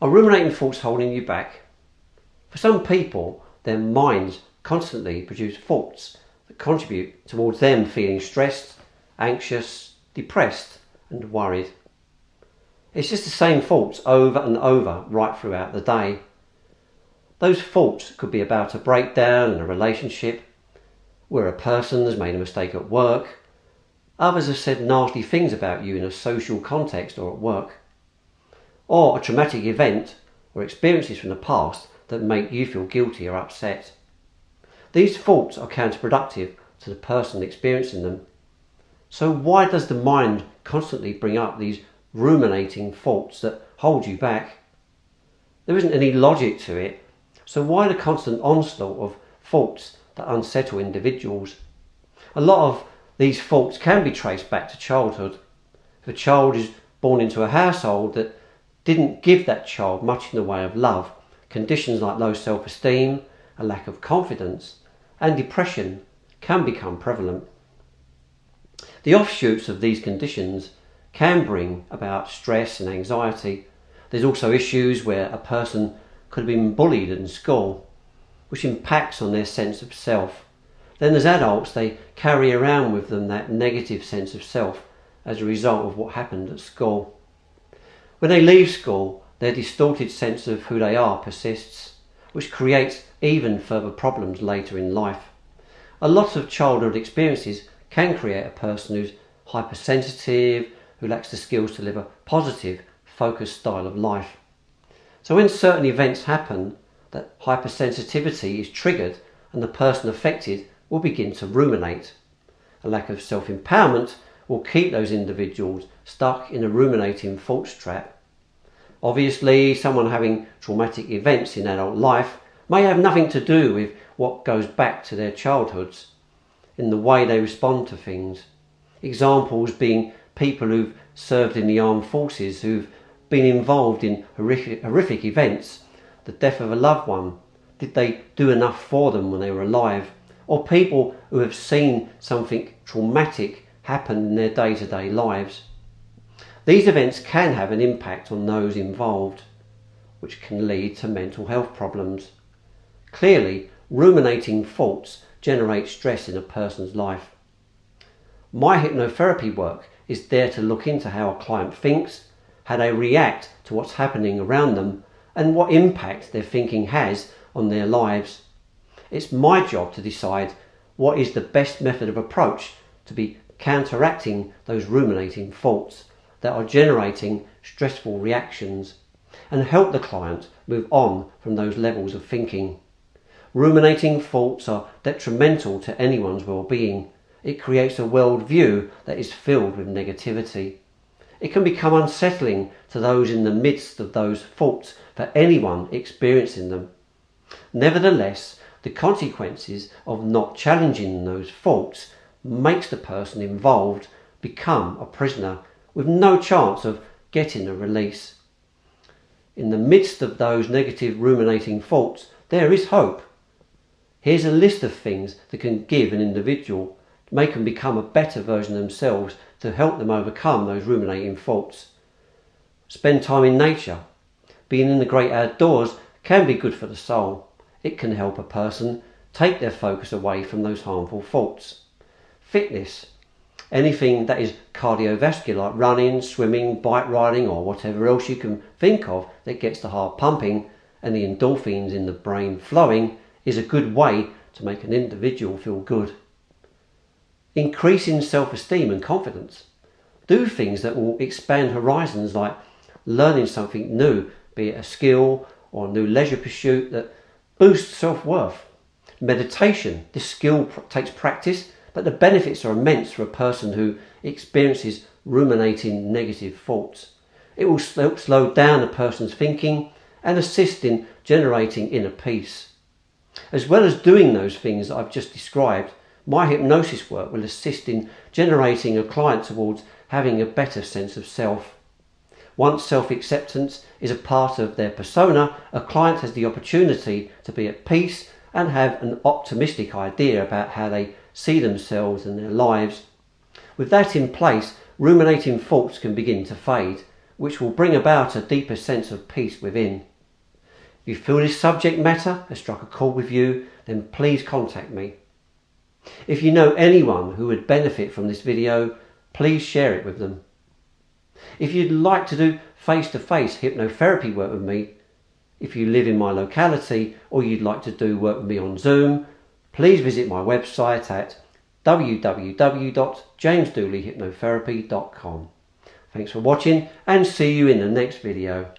Are ruminating thoughts holding you back? For some people, their minds constantly produce thoughts that contribute towards them feeling stressed, anxious, depressed and worried. It's just the same thoughts over and over right throughout the day. Those thoughts could be about a breakdown in a relationship, where a person has made a mistake at work, others have said nasty things about you in a social context or at work, or a traumatic event or experiences from the past that make you feel guilty or upset. These thoughts are counterproductive to the person experiencing them. So why does the mind constantly bring up these ruminating thoughts that hold you back? There isn't any logic to it, so why the constant onslaught of thoughts that unsettle individuals? A lot of these thoughts can be traced back to childhood. If a child is born into a household that didn't give that child much in the way of love, conditions like low self-esteem, a lack of confidence, and depression can become prevalent. The offshoots of these conditions can bring about stress and anxiety. There's also issues where a person could have been bullied in school, which impacts on their sense of self. Then as adults, they carry around with them that negative sense of self as a result of what happened at school. When they leave school, their distorted sense of who they are persists, which creates even further problems later in life. A lot of childhood experiences can create a person who's hypersensitive, who lacks the skills to live a positive, focused style of life. So when certain events happen, that hypersensitivity is triggered and the person affected will begin to ruminate. A lack of self-empowerment will keep those individuals stuck in a ruminating thoughts trap. Obviously, someone having traumatic events in adult life may have nothing to do with what goes back to their childhoods in the way they respond to things. Examples being people who've served in the armed forces, who've been involved in horrific events, the death of a loved one. Did they do enough for them when they were alive? Or people who have seen something traumatic happen in their day-to-day lives. These events can have an impact on those involved, which can lead to mental health problems. Clearly, ruminating thoughts generate stress in a person's life. My hypnotherapy work is there to look into how a client thinks, how they react to what's happening around them, and what impact their thinking has on their lives. It's my job to decide what is the best method of approach to be counteracting those ruminating thoughts that are generating stressful reactions, and help the client move on from those levels of thinking. Ruminating thoughts are detrimental to anyone's well-being. It creates a worldview that is filled with negativity. It can become unsettling to those in the midst of those thoughts for anyone experiencing them. Nevertheless, the consequences of not challenging those thoughts makes the person involved become a prisoner with no chance of getting a release. In the midst of those negative ruminating thoughts, there is hope. Here's a list of things that can give an individual, make them become a better version of themselves to help them overcome those ruminating thoughts. Spend time in nature. Being in the great outdoors can be good for the soul. It can help a person take their focus away from those harmful thoughts. Fitness. Anything that is cardiovascular, like running, swimming, bike riding, or whatever else you can think of that gets the heart pumping and the endorphins in the brain flowing, is a good way to make an individual feel good. Increasing self-esteem and confidence. Do things that will expand horizons, like learning something new, be it a skill or a new leisure pursuit that boosts self-worth. Meditation. This skill takes practice, but the benefits are immense for a person who experiences ruminating negative thoughts. It will help slow down a person's thinking and assist in generating inner peace. As well as doing those things that I've just described, my hypnosis work will assist in generating a client towards having a better sense of self. Once self-acceptance is a part of their persona, a client has the opportunity to be at peace and have an optimistic idea about how they see themselves and their lives. With that in place, ruminating thoughts can begin to fade, which will bring about a deeper sense of peace within. If you feel this subject matter has struck a chord with you, then please contact me. If you know anyone who would benefit from this video, please share it with them. If you'd like to do face-to-face hypnotherapy work with me, if you live in my locality or you'd like to do work with me on Zoom, please visit my website at www.jamesdooleyhypnotherapy.com. Thanks for watching and see you in the next video.